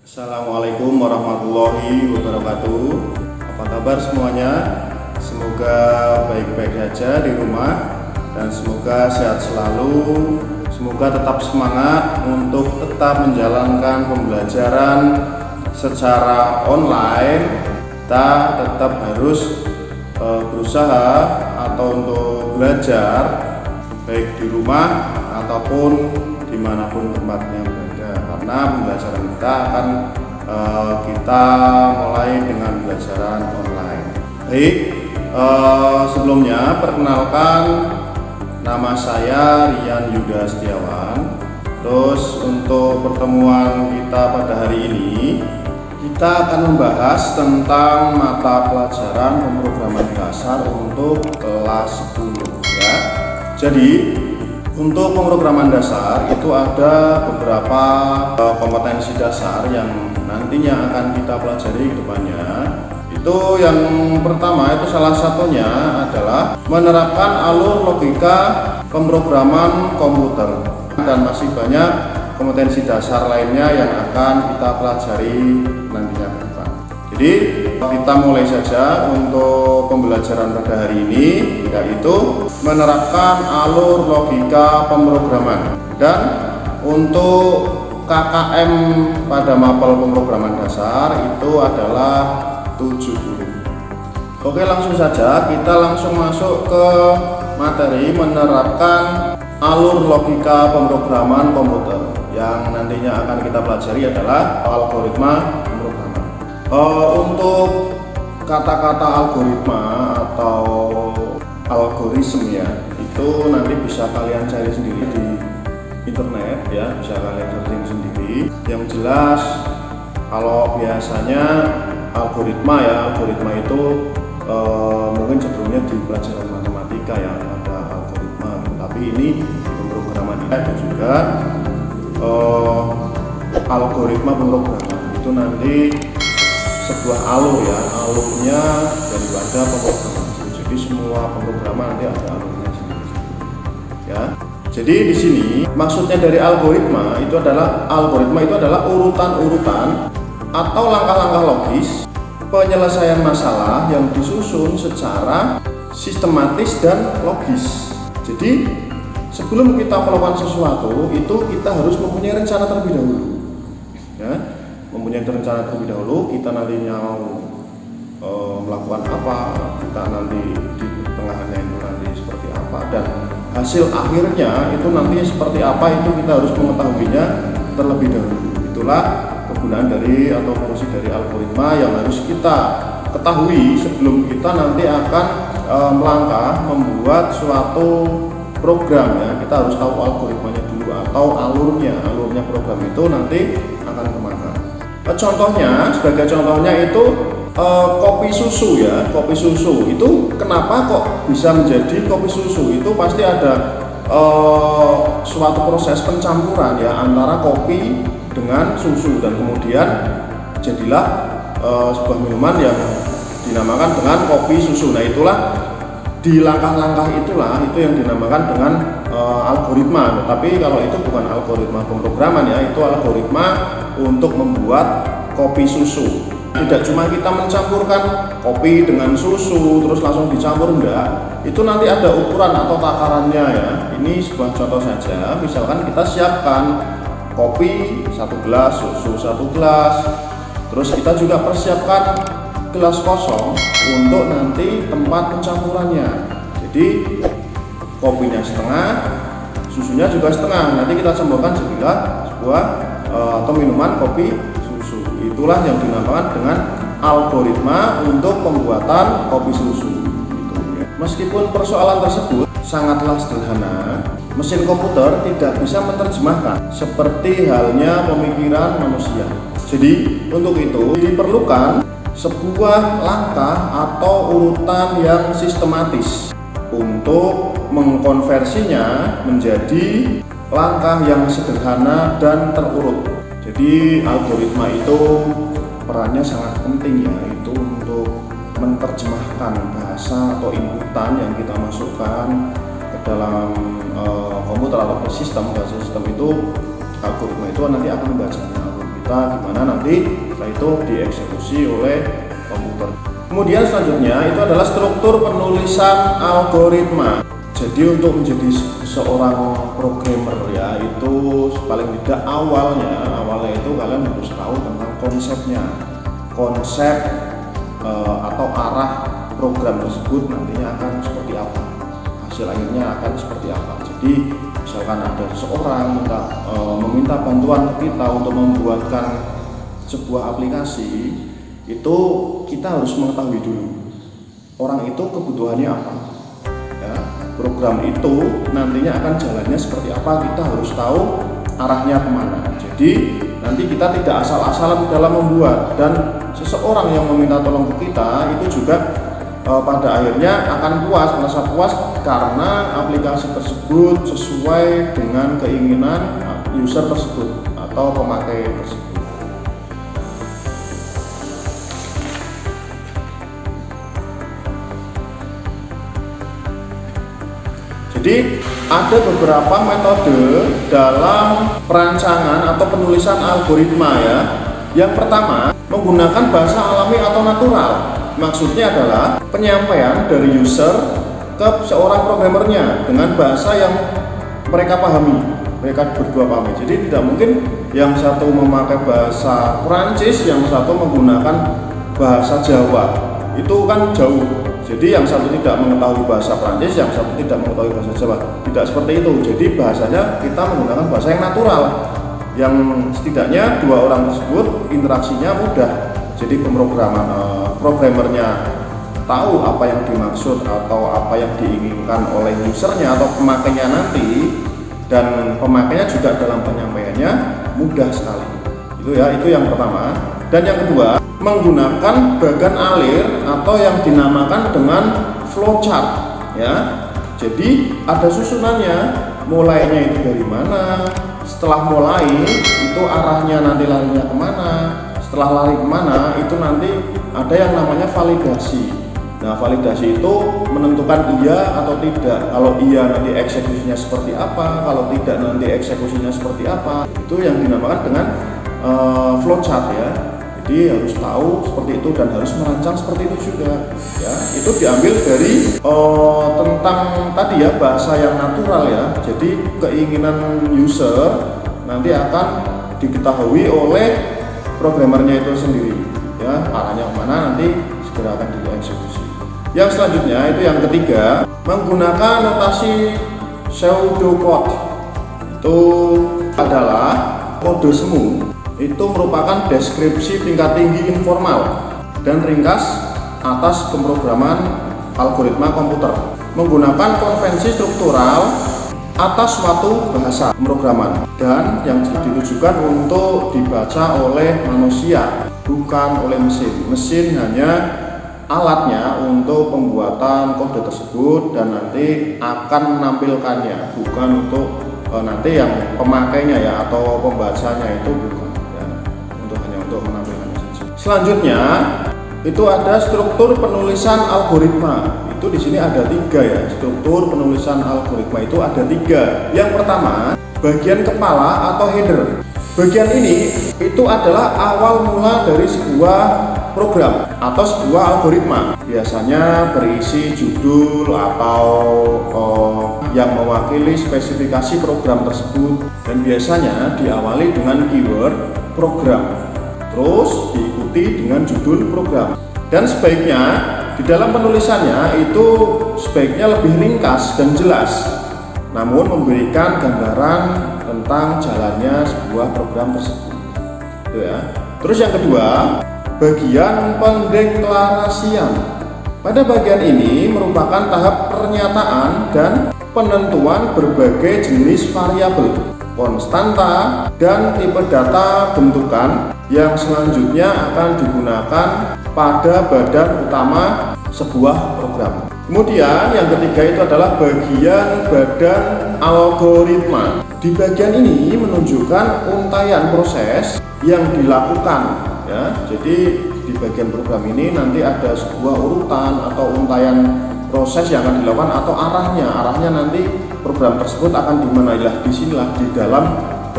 Assalamualaikum warahmatullahi wabarakatuh. Apa kabar semuanya? Semoga baik-baik saja di rumah dan semoga sehat selalu. Semoga tetap semangat untuk tetap menjalankan pembelajaran secara online. Kita tetap harus berusaha atau untuk belajar baik di rumah ataupun dimanapun tempatnya berada, karena pembelajaran kita akan kita mulai dengan pembelajaran online. Baik, sebelumnya perkenalkan, nama saya Rian Yuda Setiawan. Terus untuk pertemuan kita pada hari ini, kita akan membahas tentang mata pelajaran pemrograman dasar untuk kelas 10 ya. Jadi untuk pemrograman dasar itu ada beberapa kompetensi dasar yang nantinya akan kita pelajari ke depannya. Itu yang pertama, itu salah satunya adalah menerapkan alur logika pemrograman komputer, dan masih banyak kompetensi dasar lainnya yang akan kita pelajari nantinya ke depan. Jadi kita mulai saja untuk pembelajaran pada hari ini, yaitu menerapkan alur logika pemrograman. Dan untuk KKM pada mapel pemrograman dasar itu adalah 70. Oke, langsung saja kita langsung masuk ke materi menerapkan alur logika pemrograman komputer. Yang nantinya akan kita pelajari adalah algoritma pemrograman. Untuk kata-kata algoritma atau algoritma ya, itu nanti bisa kalian cari sendiri di internet ya, bisa kalian searching sendiri. Yang jelas kalau biasanya algoritma itu mungkin sebelumnya di pelajaran matematika ya ada algoritma, tapi ini di pemrograman ini ada juga algoritma pemrograman. Itu nanti sebuah alur ya, alurnya daripada pemrograman. Jadi semua pemrograman nanti ada alurnya sendiri ya. Jadi di sini maksudnya dari algoritma itu adalah urutan-urutan atau langkah-langkah logis penyelesaian masalah yang disusun secara sistematis dan logis. Jadi sebelum kita melakukan sesuatu itu kita harus mempunyai rencana terlebih dahulu ya. Mempunyai rencana terlebih dahulu, kita nantinya melakukan apa, kita nanti di pertengahannya itu nanti seperti apa, dan hasil akhirnya itu nanti seperti apa, itu kita harus mengetahuinya terlebih dahulu. Itulah kegunaan dari atau fungsi dari algoritma yang harus kita ketahui sebelum kita nanti akan melangkah membuat suatu program ya. Kita harus tahu algoritmanya dulu atau alurnya program itu nanti akan kemana. Contohnya, sebagai contohnya itu kopi susu ya. Kopi susu itu kenapa kok bisa menjadi kopi susu? Itu pasti ada suatu proses pencampuran ya antara kopi dengan susu, dan kemudian jadilah sebuah minuman yang dinamakan dengan kopi susu. Nah, itulah di langkah-langkah itulah itu yang dinamakan dengan algoritma. Tetapi kalau itu bukan algoritma pemrograman ya, itu algoritma untuk membuat kopi susu. Tidak cuma kita mencampurkan kopi dengan susu terus langsung dicampur, enggak. Itu nanti ada ukuran atau takarannya ya. Ini sebuah contoh saja. Misalkan kita siapkan kopi 1 gelas, susu 1 gelas. Terus kita juga persiapkan gelas kosong untuk nanti tempat pencampurannya. Jadi kopinya setengah, susunya juga setengah. Nanti kita campurkan jadilah sebuah atau minuman kopi susu. Itulah yang dinamakan dengan algoritma untuk pembuatan kopi susu. Meskipun persoalan tersebut sangatlah sederhana, mesin komputer tidak bisa menerjemahkan seperti halnya pemikiran manusia. Jadi untuk itu diperlukan sebuah langkah atau urutan yang sistematis untuk mengkonversinya menjadi langkah yang sederhana dan terurut. Jadi algoritma itu perannya sangat penting ya, itu untuk menerjemahkan bahasa atau inputan yang kita masukkan ke dalam komputer atau sistem. Bahasa sistem itu, algoritma itu nanti akan membacanya alur kita. kita gimana nanti setelah itu dieksekusi oleh komputer. Kemudian selanjutnya itu adalah struktur penulisan algoritma. Jadi untuk menjadi seorang programmer ya, itu paling tidak awalnya itu kalian harus tahu tentang konsepnya, konsep atau arah program tersebut nantinya akan seperti apa, hasil akhirnya akan seperti apa. Jadi misalkan ada seseorang meminta bantuan kita untuk membuatkan sebuah aplikasi, itu kita harus mengetahui dulu orang itu kebutuhannya apa ya, program itu nantinya akan jalannya seperti apa, kita harus tahu arahnya kemana. Jadi nanti kita tidak asal-asalan dalam membuat, dan seseorang yang meminta tolong ke kita itu juga pada akhirnya akan merasa puas karena aplikasi tersebut sesuai dengan keinginan user tersebut atau pemakai tersebut. Jadi ada beberapa metode dalam perancangan atau penulisan algoritma ya. Yang pertama, menggunakan bahasa alami atau natural. Maksudnya adalah penyampaian dari user ke seorang programmernya dengan bahasa yang mereka pahami, mereka berdua pahami. Jadi tidak mungkin yang satu memakai bahasa Perancis, yang satu menggunakan bahasa Jawa. Itu kan jauh. Jadi yang satu tidak mengetahui bahasa Perancis, yang satu tidak mengetahui bahasa Jawa. Tidak seperti itu. Jadi bahasanya kita menggunakan bahasa yang natural, yang setidaknya dua orang tersebut interaksinya mudah. Jadi programmernya tahu apa yang dimaksud atau apa yang diinginkan oleh usernya atau pemakainya nanti, dan pemakainya juga dalam penyampaiannya mudah sekali. Itu ya, itu yang pertama. Dan yang kedua, menggunakan bagan alir atau yang dinamakan dengan flowchart ya. Jadi ada susunannya, mulainya itu dari mana, setelah mulai itu arahnya nanti larinya kemana, setelah lari kemana itu nanti ada yang namanya validasi. Nah, validasi itu menentukan iya atau tidak. Kalau iya nanti eksekusinya seperti apa, kalau tidak nanti eksekusinya seperti apa. Itu yang dinamakan dengan flowchart ya. Jadi harus tahu seperti itu dan harus merancang seperti itu juga ya. Itu diambil dari tentang tadi ya, bahasa yang natural ya. Jadi keinginan user nanti akan diketahui oleh programmernya itu sendiri ya, arahnya kemana nanti segera akan dieksekusi. Yang selanjutnya itu yang ketiga, menggunakan notasi pseudocode. Itu adalah kode semu. Itu merupakan deskripsi tingkat tinggi informal dan ringkas atas pemrograman algoritma komputer, menggunakan konvensi struktural atas suatu bahasa pemrograman, dan yang ditujukan untuk dibaca oleh manusia, bukan oleh mesin. Mesin hanya alatnya untuk pembuatan kode tersebut dan nanti akan menampilkannya, bukan untuk nanti yang pemakainya ya atau pembacanya itu bukan. Untuk menampilkan saja. Selanjutnya itu ada struktur penulisan algoritma. Itu di sini ada tiga ya. Struktur penulisan algoritma itu ada tiga. Yang pertama, bagian kepala atau header. Bagian ini itu adalah awal mula dari sebuah program atau sebuah algoritma. Biasanya berisi judul atau yang mewakili spesifikasi program tersebut, dan biasanya diawali dengan keyword program, terus diikuti dengan judul program. Dan sebaiknya di dalam penulisannya itu sebaiknya lebih ringkas dan jelas, namun memberikan gambaran tentang jalannya sebuah program tersebut. Itu ya. Terus yang kedua, bagian pendeklarasian. Pada bagian ini merupakan tahap pernyataan dan penentuan berbagai jenis variabel, konstanta, dan tipe data bentukan yang selanjutnya akan digunakan pada badan utama sebuah program. Kemudian yang ketiga itu adalah bagian badan algoritma. Di bagian ini menunjukkan untaian proses yang dilakukan ya. Jadi di bagian program ini nanti ada sebuah urutan atau untaian proses yang akan dilakukan atau arahnya nanti program tersebut akan dimana. Disinilah di dalam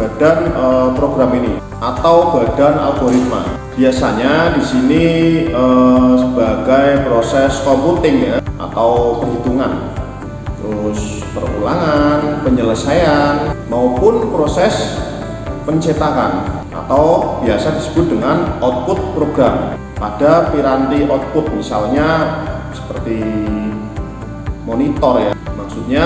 badan program ini atau badan algoritma. Biasanya di sini sebagai proses computing ya, atau perhitungan, terus perulangan, penyelesaian, maupun proses pencetakan atau biasa disebut dengan output program pada piranti output, misalnya seperti monitor ya. Maksudnya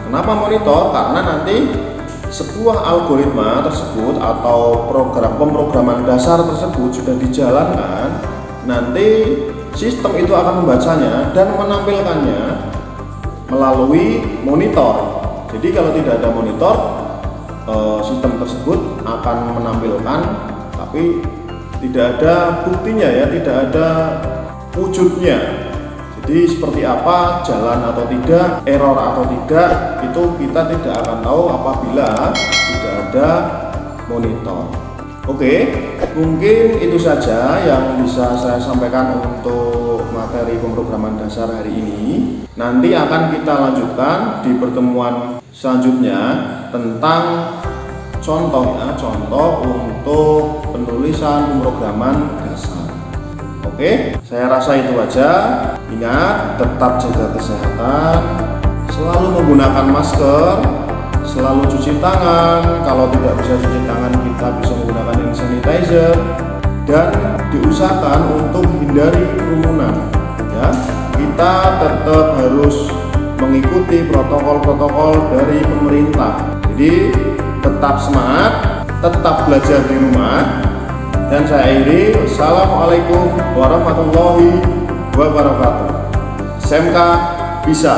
kenapa monitor? Karena nanti sebuah algoritma tersebut atau pemrograman dasar tersebut sudah dijalankan, nanti sistem itu akan membacanya dan menampilkannya melalui monitor. Jadi kalau tidak ada monitor, sistem tersebut akan menampilkan tapi tidak ada buktinya ya, tidak ada wujudnya. Jadi seperti apa, jalan atau tidak, error atau tidak, itu kita tidak akan tahu apabila tidak ada monitor. Oke, mungkin itu saja yang bisa saya sampaikan untuk materi pemrograman dasar hari ini. Nanti akan kita lanjutkan di pertemuan selanjutnya tentang contoh untuk penulisan pemrograman dasar. Oke, saya rasa itu aja. Ingat, tetap jaga kesehatan, selalu menggunakan masker, selalu cuci tangan. Kalau tidak bisa cuci tangan, kita bisa menggunakan hand sanitizer, dan diusahakan untuk hindari kerumunan ya. Kita tetap harus mengikuti protokol-protokol dari pemerintah. Jadi tetap semangat, tetap belajar di rumah. Dan saya akhiri, wassalamualaikum warahmatullahi wabarakatuh. SMK bisa.